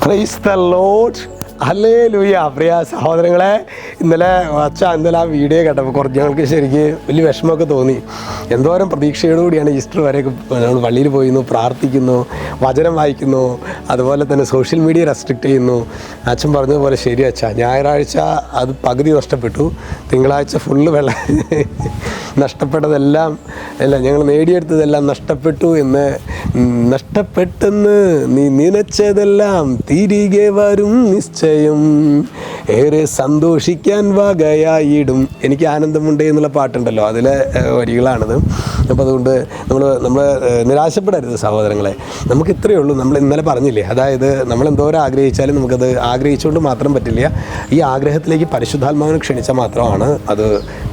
Praise the Lord. Hallelujah. പ്രിയ സഹോദരങ്ങളെ, ഇന്നലെ ആ വീഡിയോ കേട്ടപ്പോൾ കുറച്ച് ഞങ്ങൾക്ക് ശരിക്ക് വലിയ വിഷമമൊക്കെ തോന്നി. എന്തോരം പ്രതീക്ഷയോടുകൂടിയാണ് ഈസ്റ്റർ വരെയൊക്കെ നമ്മൾ പള്ളിയിൽ പോയിരുന്നു, പ്രാർത്ഥിക്കുന്നു, വചനം വായിക്കുന്നു, അതുപോലെ തന്നെ സോഷ്യൽ മീഡിയ റെസ്ട്രിക്റ്റ് ചെയ്യുന്നു. അച്ഛൻ പറഞ്ഞതുപോലെ ശരി അച്ഛാ, ഞായറാഴ്ച അത് പകുതി നഷ്ടപ്പെട്ടു, തിങ്കളാഴ്ച ഫുള്ള് വെള്ളം നഷ്ടപ്പെട്ടതെല്ലാം അല്ല, ഞങ്ങൾ നേടിയെടുത്തതെല്ലാം നഷ്ടപ്പെട്ടു എന്ന്, നഷ്ടപ്പെട്ടെന്ന് നീ നനച്ചതെല്ലാം തിരികെ വരും നിശ്ചയം, ഏറെ സന്തോഷിക്കാൻ വകയായിടും. എനിക്ക് ആനന്ദമുണ്ട് എന്നുള്ള പാട്ടുണ്ടല്ലോ, അതിലെ വരികളാണിത്. അപ്പോൾ അതുകൊണ്ട് നമ്മൾ നിരാശപ്പെടരുത് സഹോദരങ്ങളെ. നമുക്ക് ഇത്രയേ ഉള്ളൂ. നമ്മൾ ഇന്നലെ പറഞ്ഞില്ലേ, അതായത് നമ്മൾ എന്തോരം ആഗ്രഹിച്ചാലും നമുക്കത് ആഗ്രഹിച്ചുകൊണ്ട് മാത്രം പറ്റില്ല. ഈ ആഗ്രഹത്തിലേക്ക് പരിശുദ്ധാത്മാവിനെ ക്ഷണിച്ചാൽ മാത്രമാണ് അത്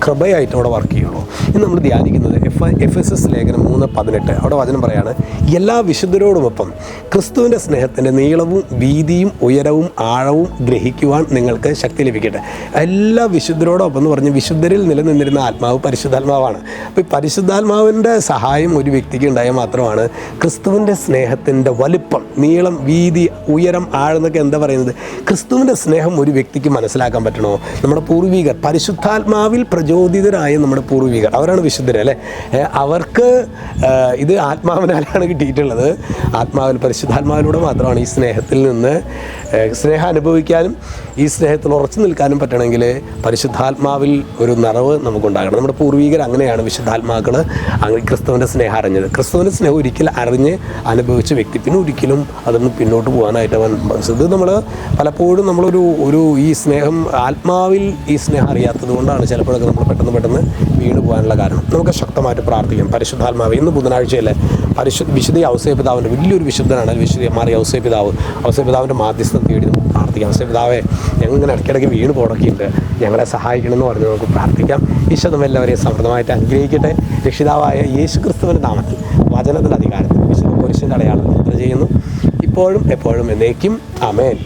കൃപയായിട്ട് അവിടെ വർക്ക് ചെയ്യുള്ളൂ. ഇന്ന് നമ്മൾ ധ്യാനിക്കുന്നത് എഫെസസ് ലേഖനം 3:18. അവിടെ വചനം പറയാണ്, എല്ലാ വിശുദ്ധരോടുമൊപ്പം ക്രിസ്തുവിൻ്റെ സ്നേഹത്തിൻ്റെ നീളവും വീതിയും ഉയരവും ആഴവും ഗ്രഹിക്കുവാൻ നിങ്ങൾക്ക് ശക്തി ലഭിക്കട്ടെ. എല്ലാ വിശുദ്ധരോടൊപ്പം എന്ന് പറഞ്ഞ് വിശുദ്ധരിൽ നിലനിന്നിരുന്ന ആത്മാവ് പരിശുദ്ധാത്മാവാണ്. അപ്പോൾ ഈ പരിശുദ്ധാത്മാവിൻ്റെ സഹായം ഒരു വ്യക്തിക്ക് ഉണ്ടായാൽ മാത്രമാണ് ക്രിസ്തുവിൻ്റെ സ്നേഹത്തിൻ്റെ വലുപ്പം, നീളം, വീതി, ഉയരം, ആഴം എന്നൊക്കെ എന്താ പറയുന്നത്, ക്രിസ്തുവിൻ്റെ സ്നേഹം ഒരു വ്യക്തിക്ക് മനസ്സിലാക്കാൻ പറ്റണോ. നമ്മുടെ പൂർവികർ, പരിശുദ്ധാത്മാവിൽ പ്രചോദിതരായ നമ്മുടെ പൂർവികർ, അവരാണ് വിശുദ്ധർ അല്ലേ. അവർക്ക് ഇത് ആത്മാവിനാലാണ് കിട്ടിയിട്ടുള്ളത്. ആത്മാവിൽ, പരിശുദ്ധാത്മാവിലൂടെ മാത്രമാണ് ഈ സ്നേഹത്തിൽ നിന്ന് സ്നേഹം അനുഭവിക്കാനും ഈ സ്നേഹത്തിൽ ഉറച്ചു നിൽക്കാനും പറ്റണമെങ്കിൽ പരിശുദ്ധാത്മാവിൽ ഒരു നിറവ് നമുക്കുണ്ടാകണം. നമ്മുടെ പൂർവികർ അങ്ങനെയാണ് വിശുദ്ധാത്മാക്കൾ അങ്ങനെ ക്രിസ്തുവിൻ്റെ സ്നേഹം അറിഞ്ഞത്. ക്രിസ്തുവിൻ്റെ സ്നേഹം ഒരിക്കലും അറിഞ്ഞ് അനുഭവിച്ച വ്യക്തി പിന്നെ ഒരിക്കലും അതൊന്ന് പിന്നോട്ട് പോകാനായിട്ട് അവൻ ഇത് നമ്മൾ പലപ്പോഴും നമ്മളൊരു ഈ സ്നേഹം ആത്മാവിൽ ഈ സ്നേഹം അറിയാത്തത് കൊണ്ടാണ് ചിലപ്പോഴൊക്കെ നമ്മൾ പെട്ടെന്ന് വീണ് പോകാനുള്ള കാരണം. നമുക്ക് ശക്തമായിട്ട് പ്രാർത്ഥിക്കാം. പരിശുദ്ധാത്മാവ്, ഇന്ന് ബുധനാഴ്ചയല്ലേ, വിശുദ്ധ ഔസേപിതാവിൻ്റെ വലിയൊരു വിശുദ്ധനാണ് വിശുദ്ധ മാറിയ ഔസേപിതാവ്. ഔസേപിതാവിൻ്റെ മാധ്യസ്ഥം തേടി നമുക്ക് പ്രാർത്ഥിക്കാം. ഔസേപിതാവെ, ഞങ്ങളിങ്ങനെ ഇടയ്ക്കിടയ്ക്ക് വീണ് പോടൊക്കെയുണ്ട്, ഞങ്ങളെ സഹായിക്കണമെന്ന് പറഞ്ഞ് നമുക്ക് പ്രാർത്ഥിക്കാം. ഈശോ നമ്മെല്ലാവരെയും സമൃദ്ധമായിട്ട് അനുഗ്രഹിക്കട്ടെ. രക്ഷിതാവായ യേശു ക്രിസ്തുവിൻ്റെ നാമത്തിൽ, വചനത്തിൻ്റെ അധികാരത്തിൽ, വിശുദ്ധ കുരിശിൻ്റെ അടയാളത്തിൽ ചെയ്യുന്നു, ഇപ്പോഴും എപ്പോഴും എന്നേക്കും. ആമേൻ.